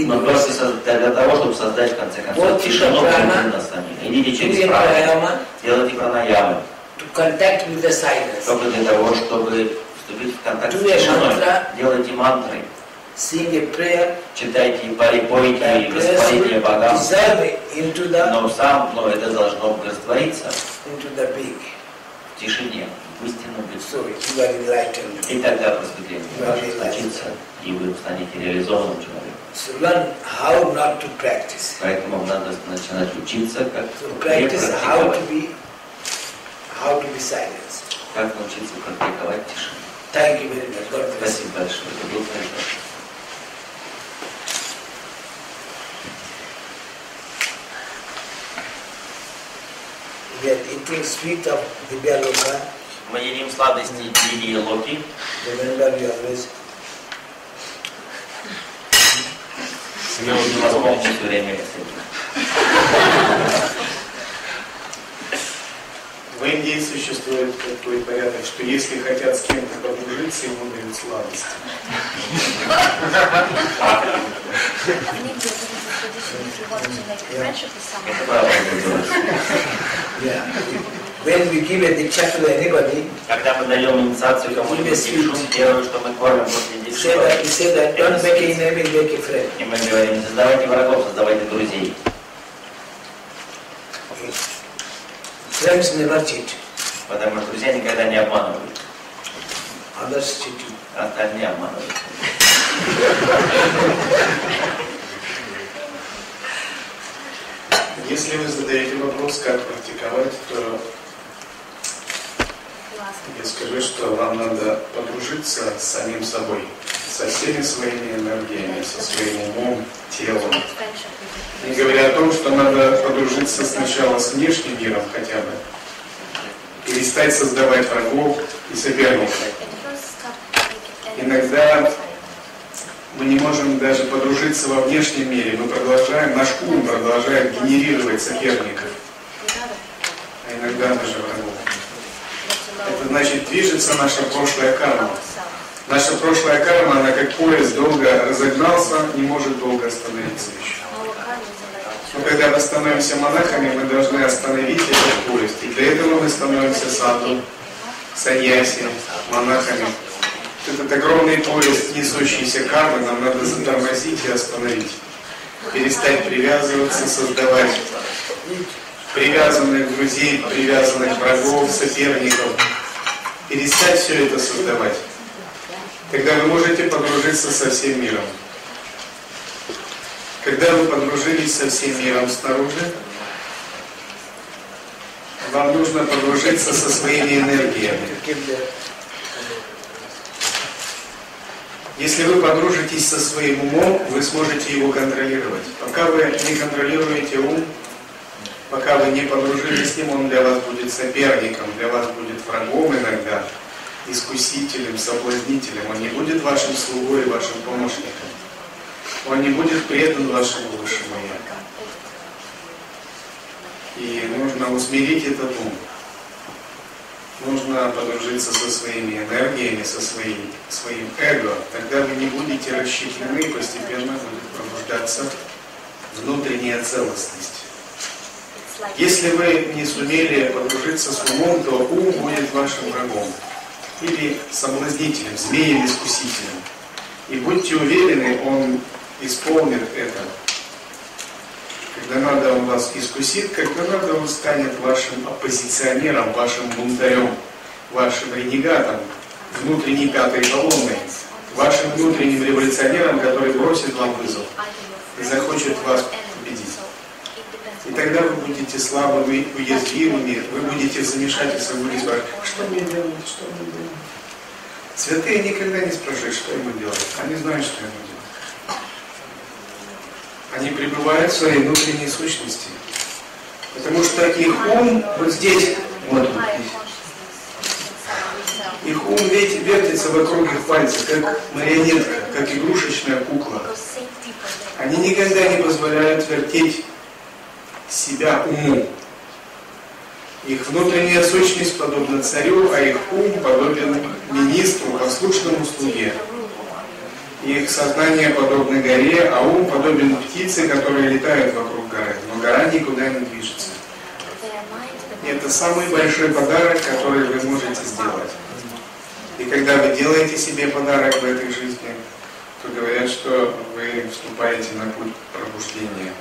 Но просто для того, чтобы создать в конце концов тишину внутри нас самих. Идите через пранаяму, делайте пранаяму. Только для того, чтобы вступить в контакт с тишиной, делайте мантры. Читайте пари, пойте, восхвалите Богам, но это должно раствориться в тишине, в истинном лице. И тогда просветление случится, и вы станете реализованным человеком. Поэтому надо начинать учиться, как практиковать. Как научиться практиковать тишину. Спасибо большое. Это был хорошо. Мы едим сладости Дивьи Локи. Невозможно все время. В Индии существует такой порядок, что если хотят с кем-то подружиться, ему дают сладости. Когда мы даем инициацию кому-нибудь, первое, что мы кормим после дикши, и мы говорим, не создавайте врагов, создавайте друзей. Потому что друзья никогда не обманывают. Остальные обманывают. Если вы задаете вопрос, как практиковать, то я скажу, что вам надо подружиться с самим собой, со всеми своими энергиями, со своим умом, телом. Не говоря о том, что надо подружиться сначала с внешним миром хотя бы, перестать создавать врагов и соперников. Иногда мы не можем даже подружиться во внешнем мире, мы продолжаем, наш ум продолжает генерировать соперников, а иногда даже врагов. Это значит, движется наша прошлая карма. Наша прошлая карма, она как поезд долго разогнался, не может долго остановиться еще. Но когда мы становимся монахами, мы должны остановить этот поезд. И для этого мы становимся саду, саньяси, монахами. Этот огромный поезд, несущийся кармы, нам надо затормозить и остановить. Перестать привязываться, создавать привязанных друзей, привязанных врагов, соперников. Перестать все это создавать. Тогда вы можете подружиться со всем миром. Когда вы подружились со всем миром снаружи, вам нужно подружиться со своими энергиями. Если вы подружитесь со своим умом, вы сможете его контролировать. Пока вы не контролируете ум, пока вы не подружились с ним, он для вас будет соперником, для вас будет врагом иногда, искусителем, соблазнителем. Он не будет вашим слугой, вашим помощником. Он не будет предан вашему высшему Я. И нужно усмирить этот ум. Нужно подружиться со своими энергиями, со своим эго. Тогда вы не будете расщеплены, и постепенно будет пробуждаться внутренняя целостность. Если вы не сумели подружиться с умом, то ум будет вашим врагом. Или соблазнителем, змеем-искусителем. И будьте уверены, он исполнит это. Когда надо, он вас искусит, когда надо, он станет вашим оппозиционером, вашим бунтарем, вашим ренегатом, внутренней пятой колонной, вашим внутренним революционером, который бросит вам вызов и захочет вас победить. И тогда вы будете слабыми, уязвимыми, вы будете в замешательстве, вы будете спрашивать, что мне делать, что мне делать. Святые никогда не спрашивают, что ему делать. Они знают, что ему делать. Они пребывают в своей внутренней сущности. Потому что их ум вот здесь, вот их ум вертится вокруг их пальцев, как марионетка, как игрушечная кукла. Они никогда не позволяют вертеть себя уму. Их внутренняя сущность подобна царю, а их ум подобен министру, послушному слуге. Их сознание подобно горе, а ум подобен птице, которые летают вокруг горы. Но гора никуда не движется. И это самый большой подарок, который вы можете сделать. И когда вы делаете себе подарок в этой жизни, то говорят, что вы вступаете на путь пробуждения.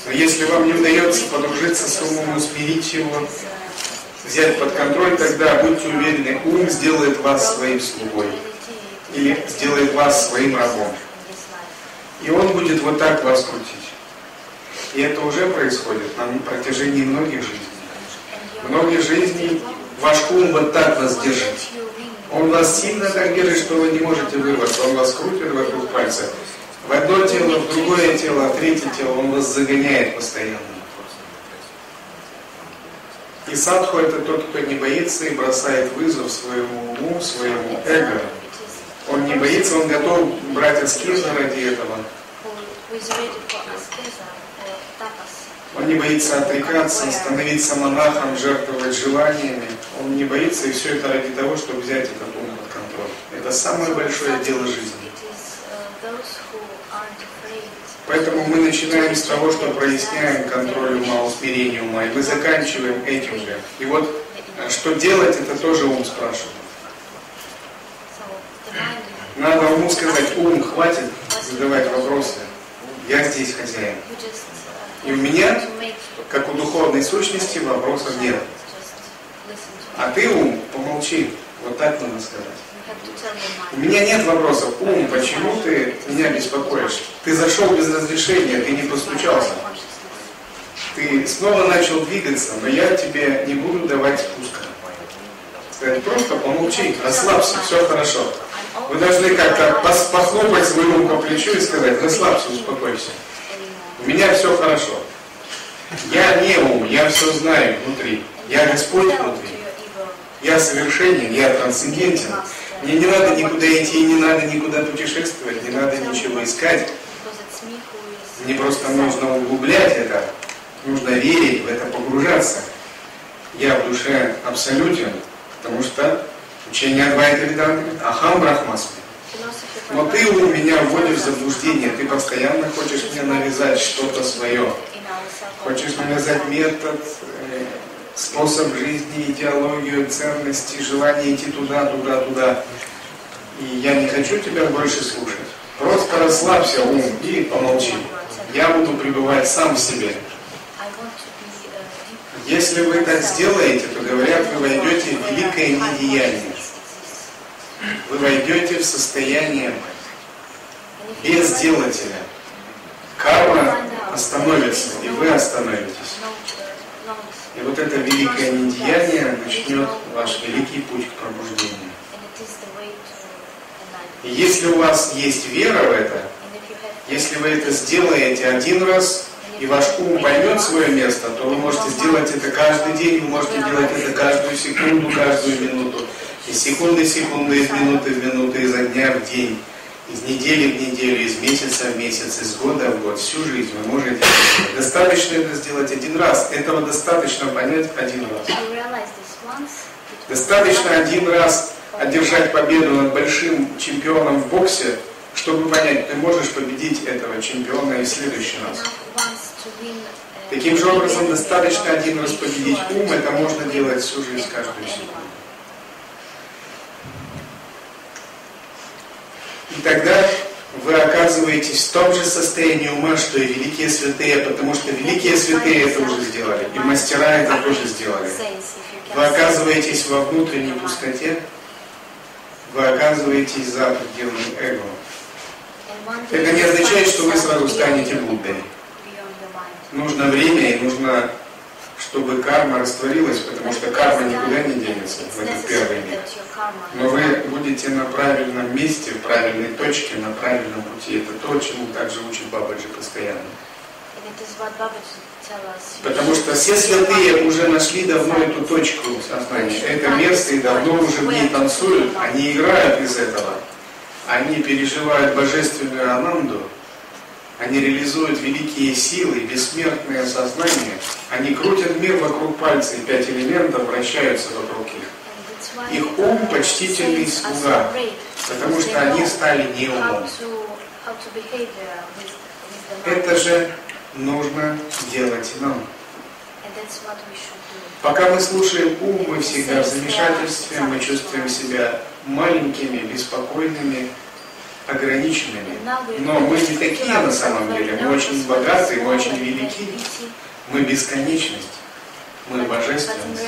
Но если вам не удается подружиться с умом, усмирить его, взять под контроль, тогда будьте уверены, ум сделает вас своим слугой. Или сделает вас своим рабом. И он будет вот так вас крутить. И это уже происходит на протяжении многих жизней. Многие жизни ваш ум вот так вас держит. Он вас сильно так держит, что вы не можете вырваться. Он вас крутит вокруг пальца. В одно тело, в другое тело, в третье тело. Он вас загоняет постоянно. И садху — это тот, кто не боится и бросает вызов своему уму, своему эго. Он не боится, он готов брать аскезу ради этого. Он не боится отрекаться, становиться монахом, жертвовать желаниями. Он не боится, и все это ради того, чтобы взять этот ум под контроль. Это самое большое дело жизни. Поэтому мы начинаем с того, что проясняем контроль ума, усмирение ума, и мы заканчиваем этим же. И вот что делать, это тоже ум спрашивает. Надо уму сказать: ум, хватит задавать вопросы, я здесь хозяин. И у меня, как у духовной сущности, вопросов нет. А ты, ум, помолчи, вот так надо сказать. У меня нет вопросов. Ум, почему ты меня беспокоишь? Ты зашел без разрешения, ты не постучался. Ты снова начал двигаться, но я тебе не буду давать спуска. Сказать: просто помолчи, расслабься, все хорошо. Вы должны как-то похлопать свой ум по плечу и сказать: расслабься, успокойся. У меня все хорошо. Я не ум, я все знаю внутри. Я Господь внутри. Я совершенен, я трансцендентен. Мне не надо никуда идти, не надо никуда путешествовать, не надо ничего искать. Мне просто нужно углублять это, нужно верить в это, погружаться. Я в душе абсолютен, потому что учение Адвайта Веданты говорит: ахам брахмасми. Но ты у меня вводишь в заблуждение, ты постоянно хочешь мне навязать что-то свое. Хочешь навязать метод, способ жизни, идеологию, ценности, желание идти туда, туда, туда. И я не хочу тебя больше слушать. Просто расслабься, ум, и помолчи. Я буду пребывать сам в себе. Если вы так сделаете, то, говорят, вы войдете в великое недеяние. Вы войдете в состояние безделателя. Карма остановится, и вы остановитесь. И вот это великое недеяние начнет ваш великий путь к пробуждению. И если у вас есть вера в это, если вы это сделаете один раз, и ваш ум поймет свое место, то вы можете сделать это каждый день, вы можете делать это каждую секунду, каждую минуту. Из секунды в секунду, из минуты в минуту, изо дня в день, из недели в неделю, из месяца в месяц, из года в год. Всю жизнь вы можете сделать. Достаточно это сделать один раз. Этого достаточно понять один раз. Достаточно один раз одержать победу над большим чемпионом в боксе, чтобы понять, ты можешь победить этого чемпиона и в следующий раз. Таким же образом, достаточно один раз победить ум, это можно делать всю жизнь, каждую секунду. И тогда вы оказываетесь в том же состоянии ума, что и великие святые, потому что великие святые это уже сделали, и мастера это тоже сделали. Вы оказываетесь во внутренней пустоте, вы оказываетесь за пределами эго. Это не означает, что вы сразу станете Буддой. Нужно время и нужно, чтобы карма растворилась, потому что карма никуда не денется в этот первый мир. Но вы будете на правильном месте, в правильной точке, на правильном пути. Это то, чему также учит Бабаджи постоянно. Потому что все святые уже нашли давно эту точку сознания, это место, и давно уже в ней танцуют, они играют из этого. Они переживают божественную ананду, они реализуют великие силы, бессмертное сознание, они крутят мир вокруг пальца, и 5 элементов вращаются вокруг них. Их ум почтительный слуга. потому что они стали не умом. Это же нужно делать нам. Пока мы слушаем ум, мы всегда в замешательстве, мы чувствуем себя маленькими, беспокойными, ограниченными. Но мы не такие на самом деле. Мы очень богаты, мы очень велики, мы бесконечность, мы божественность.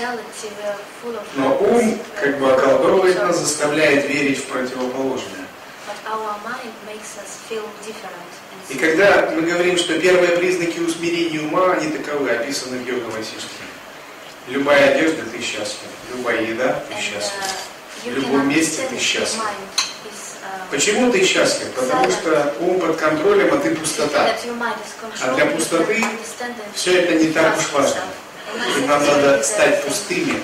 Но ум как бы околдовывает нас, заставляет верить в противоположное. И когда мы говорим, что первые признаки усмирения ума, они таковы, описаны в йога-васиштхе. Любая одежда, ты счастлив. Любая еда, ты счастлив. В любом месте ты счастлив. Почему ты счастлив? Потому что ум под контролем, а ты пустота. А для пустоты все это не так уж важно. И нам надо стать пустыми,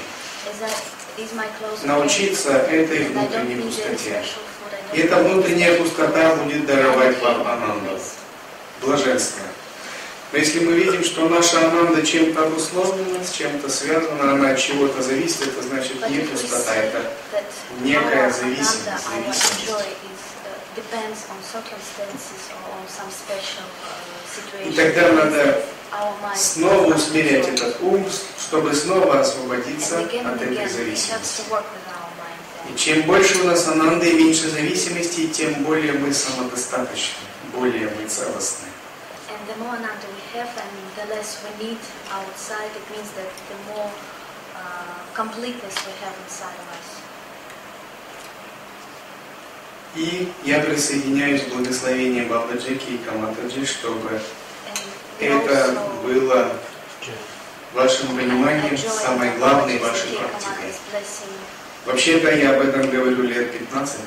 научиться этой внутренней пустоте. И эта внутренняя пустота будет даровать вам ананду, блаженство. Но если мы видим, что наша ананда чем-то обусловлена, с чем-то связана, она от чего-то зависит, это значит не пустота, это некая зависимость. И тогда надо снова усмирять этот ум, чтобы снова освободиться от этой зависимости. И чем больше у нас ананды и меньше зависимости, тем более мы самодостаточны, более мы целостны. И я присоединяюсь к благословению Бабаджики и Каматаджи, чтобы это было вашим пониманием самой главной вашей практикой. Вообще-то я об этом говорю лет 15.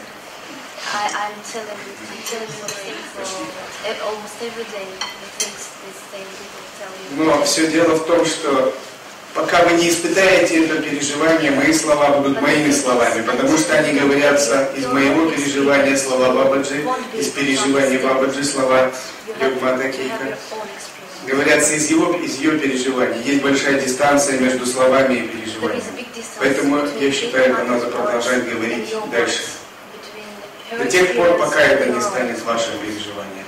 Но все дело в том, что пока вы не испытаете это переживание, мои слова будут моими словами, потому что они говорятся из моего переживания слова Бабаджи, из переживания Бабаджи слова Йогмата Кейка. Говорятся из ее переживаний. Есть большая дистанция между словами и переживаниями. Поэтому я считаю, это надо продолжать говорить дальше. До тех пор, пока это не станет вашим переживанием.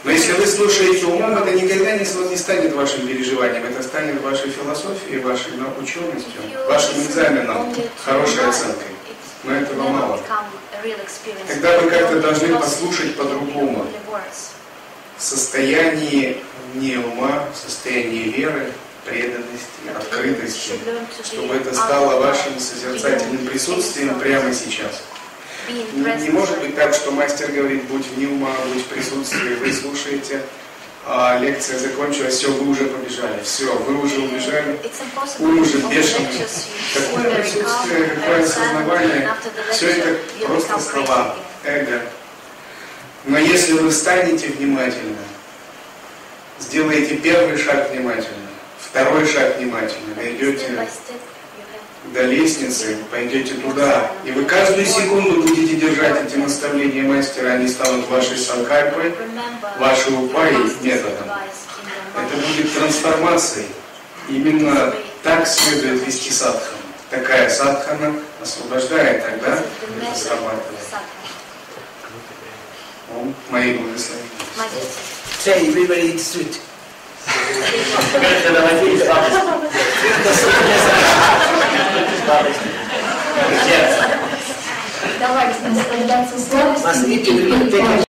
Но если вы слушаете умом, это никогда не станет вашим переживанием. Это станет вашей философией, вашей ученостью, вашим экзаменом, хорошей оценкой. Но этого мало. Тогда вы как-то должны послушать по-другому. В состоянии не ума, в состоянии веры, преданности, открытости, чтобы это стало вашим созерцательным присутствием прямо сейчас. Не может быть так, что мастер говорит, будь вне ума, будь в присутствии, вы слушаете, а лекция закончилась, все, вы уже побежали, все, вы уже убежали, ум уже бешеный. Какое присутствие, какое осознавание, все это просто слова, эго. Но если вы станете внимательно, сделаете первый шаг внимательно, второй шаг внимательно, дойдете до лестницы, пойдете туда, и вы каждую секунду будете держать эти наставления мастера, они станут вашей санкальпой, вашей упай методом. Это будет трансформацией. Именно так следует вести садхану. Такая садхана освобождает, тогда это срабатывает. Мои благословения. Say, everybody eats sweet. Давайте наслаждаться славой.